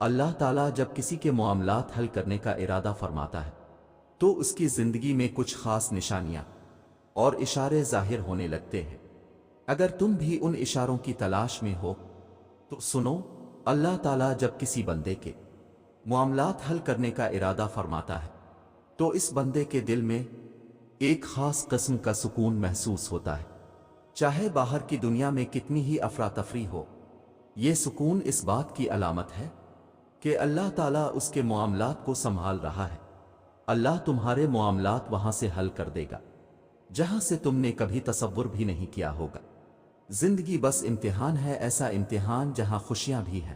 اللہ تعالیٰ جب کسی کے معاملات حل کرنے کا ارادہ فرماتا ہے تو اس کی زندگی میں کچھ خاص نشانیاں اور اشارے ظاہر ہونے لگتے ہیں۔ اگر تم بھی ان اشاروں کی تلاش میں ہو تو سنو، اللہ تعالیٰ جب کسی بندے کے معاملات حل کرنے کا ارادہ فرماتا ہے تو اس بندے کے دل میں ایک خاص قسم کا سکون محسوس ہوتا ہے، چاہے باہر کی دنیا میں کتنی ہی افراتفری ہو۔ یہ سکون اس بات کی علامت ہے کہ اللہ تعالیٰ اس کے معاملات کو سنبھال رہا ہے۔ اللہ تمہارے معاملات وہاں سے حل کر دے گا جہاں سے تم نے کبھی تصور بھی نہیں کیا ہوگا۔ زندگی بس امتحان ہے، ایسا امتحان جہاں خوشیاں بھی ہیں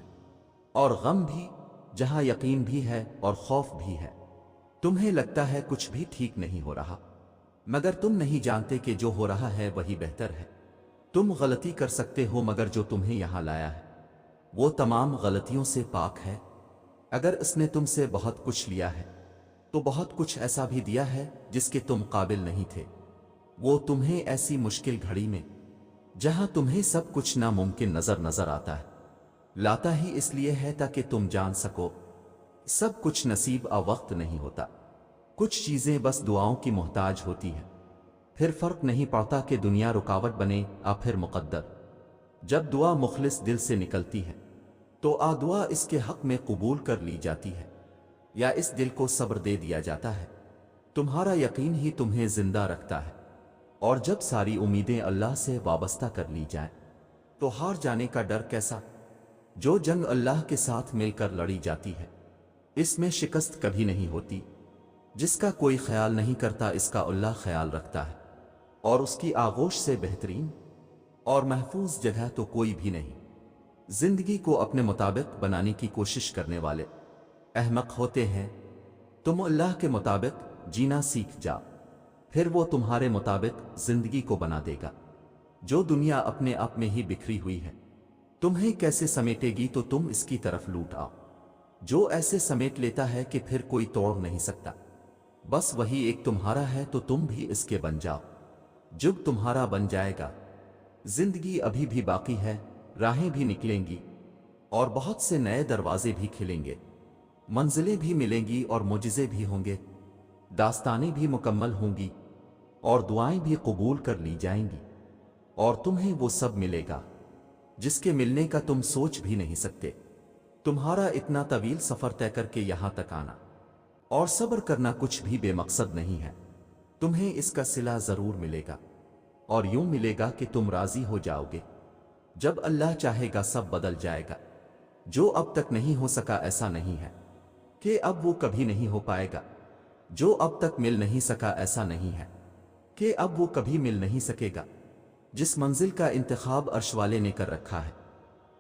اور غم بھی، جہاں یقین بھی ہے اور خوف بھی ہے۔ تمہیں لگتا ہے کچھ بھی ٹھیک نہیں ہو رہا، مگر تم نہیں جانتے کہ جو ہو رہا ہے وہی بہتر ہے۔ تم غلطی کر سکتے ہو مگر جو تمہیں یہاں لایا ہے وہ تمام غلطیوں سے پاک ہے۔ اگر اس نے تم سے بہت کچھ لیا ہے تو بہت کچھ ایسا بھی دیا ہے جس کے تم قابل نہیں تھے۔ وہ تمہیں ایسی مشکل گھڑی میں جہاں تمہیں سب کچھ ناممکن نظر آتا ہے لاتا ہی اس لیے ہے تاکہ تم جان سکو سب کچھ نصیب وقت نہیں ہوتا۔ کچھ چیزیں بس دعاؤں کی محتاج ہوتی ہیں، پھر فرق نہیں پڑتا کہ دنیا رکاوٹ بنے پھر مقدر۔ جب دعا مخلص دل سے نکلتی ہے تو دعا اس کے حق میں قبول کر لی جاتی ہے یا اس دل کو صبر دے دیا جاتا ہے۔ تمہارا یقین ہی تمہیں زندہ رکھتا ہے، اور جب ساری امیدیں اللہ سے وابستہ کر لی جائیں تو ہار جانے کا ڈر کیسا؟ جو جنگ اللہ کے ساتھ مل کر لڑی جاتی ہے اس میں شکست کبھی نہیں ہوتی۔ جس کا کوئی خیال نہیں کرتا اس کا اللہ خیال رکھتا ہے، اور اس کی آغوش سے بہترین اور محفوظ جگہ تو کوئی بھی نہیں۔ زندگی کو اپنے مطابق بنانے کی کوشش کرنے والے احمق ہوتے ہیں۔ تم اللہ کے مطابق جینا سیکھ جا، پھر وہ تمہارے مطابق زندگی کو بنا دے گا۔ جو دنیا اپنے آپ میں ہی بکھری ہوئی ہے تمہیں کیسے سمیٹے گی تو تم اس کی طرف لوٹ آؤ۔ جو ایسے سمیٹ لیتا ہے کہ پھر کوئی توڑ نہیں سکتا، بس وہی ایک تمہارا ہے تو تم بھی اس کے بن جاؤ۔ جب تمہارا بن جائے گا، زندگی ابھی بھی باقی ہے، راہیں بھی نکلیں گی اور بہت سے نئے دروازے بھی کھلیں گے، منزلیں بھی ملیں گی اور معجزے بھی ہوں گے، داستانیں بھی مکمل ہوں گی اور دعائیں بھی قبول کر لی جائیں گی، اور تمہیں وہ سب ملے گا جس کے ملنے کا تم سوچ بھی نہیں سکتے۔ تمہارا اتنا طویل سفر طے کر کے یہاں تک آنا اور صبر کرنا کچھ بھی بے مقصد نہیں ہے۔ تمہیں اس کا صلہ ضرور ملے گا، اور یوں ملے گا کہ تم راضی ہو جاؤ گے۔ جب اللہ چاہے گا سب بدل جائے گا۔ جو اب تک نہیں ہو سکا ایسا نہیں ہے کہ اب وہ کبھی نہیں ہو پائے گا۔ جو اب تک مل نہیں سکا ایسا نہیں ہے کہ اب وہ کبھی مل نہیں سکے گا۔ جس منزل کا انتخاب عرش والے نے کر رکھا ہے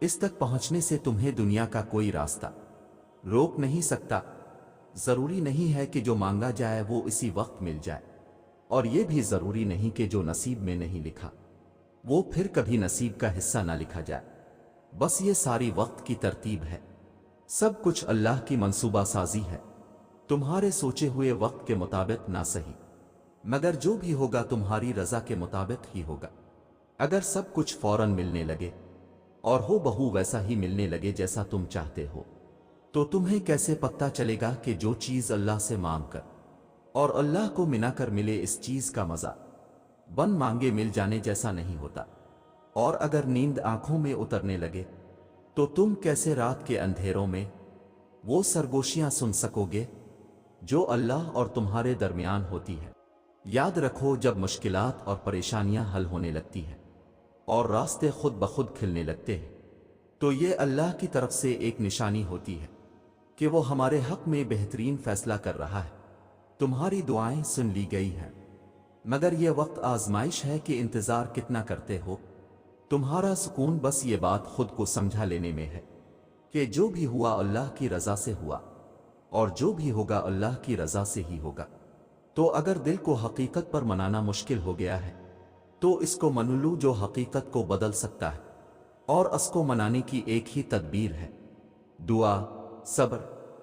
اس تک پہنچنے سے تمہیں دنیا کا کوئی راستہ روک نہیں سکتا۔ ضروری نہیں ہے کہ جو مانگا جائے وہ اسی وقت مل جائے، اور یہ بھی ضروری نہیں کہ جو نصیب میں نہیں لکھا وہ پھر کبھی نصیب کا حصہ نہ لکھا جائے۔ بس یہ ساری وقت کی ترتیب ہے، سب کچھ اللہ کی منصوبہ سازی ہے۔ تمہارے سوچے ہوئے وقت کے مطابق نہ صحیح، مگر جو بھی ہوگا تمہاری رضا کے مطابق ہی ہوگا۔ اگر سب کچھ فوراً ملنے لگے اور ہو بہو ویسا ہی ملنے لگے جیسا تم چاہتے ہو، تو تمہیں کیسے پتہ چلے گا کہ جو چیز اللہ سے مانگ کر اور اللہ کو منا کر ملے اس چیز کا مزہ بن مانگے مل جانے جیسا نہیں ہوتا؟ اور اگر نیند آنکھوں میں اترنے لگے تو تم کیسے رات کے اندھیروں میں وہ سرگوشیاں سن سکو گے جو اللہ اور تمہارے درمیان ہوتی ہے؟ یاد رکھو، جب مشکلات اور پریشانیاں حل ہونے لگتی ہیں اور راستے خود بخود کھلنے لگتے ہیں تو یہ اللہ کی طرف سے ایک نشانی ہوتی ہے کہ وہ ہمارے حق میں بہترین فیصلہ کر رہا ہے۔ تمہاری دعائیں سن لی گئی ہیں، مگر یہ وقت آزمائش ہے کہ انتظار کتنا کرتے ہو۔ تمہارا سکون بس یہ بات خود کو سمجھا لینے میں ہے کہ جو بھی ہوا اللہ کی رضا سے ہوا، اور جو بھی ہوگا اللہ کی رضا سے ہی ہوگا۔ تو اگر دل کو حقیقت پر منانا مشکل ہو گیا ہے تو اس کو من لو جو حقیقت کو بدل سکتا ہے، اور اس کو منانے کی ایک ہی تدبیر ہے: دعا، صبر،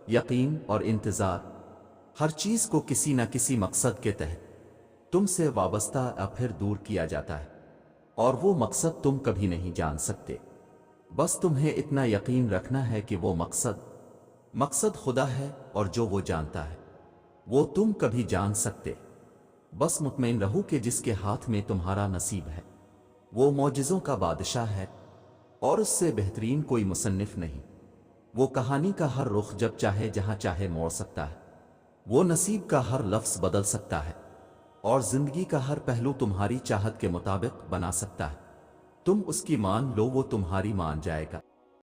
یقین اور انتظار۔ ہر چیز کو کسی نہ کسی مقصد کے تحت تم سے وابستہ پھر دور کیا جاتا ہے، اور وہ مقصد تم کبھی نہیں جان سکتے۔ بس تمہیں اتنا یقین رکھنا ہے کہ وہ مقصد مقصد خدا ہے اور جو وہ جانتا ہے وہ تم کبھی جان سکتے۔ بس مطمئن رہو کہ جس کے ہاتھ میں تمہارا نصیب ہے وہ معجزوں کا بادشاہ ہے اور اس سے بہترین کوئی مصنف نہیں۔ وہ کہانی کا ہر رخ جب چاہے جہاں چاہے موڑ سکتا ہے، وہ نصیب کا ہر لفظ بدل سکتا ہے اور زندگی کا ہر پہلو تمہاری چاہت کے مطابق بنا سکتا ہے۔ تم اس کی مان لو وہ تمہاری مان جائے گا۔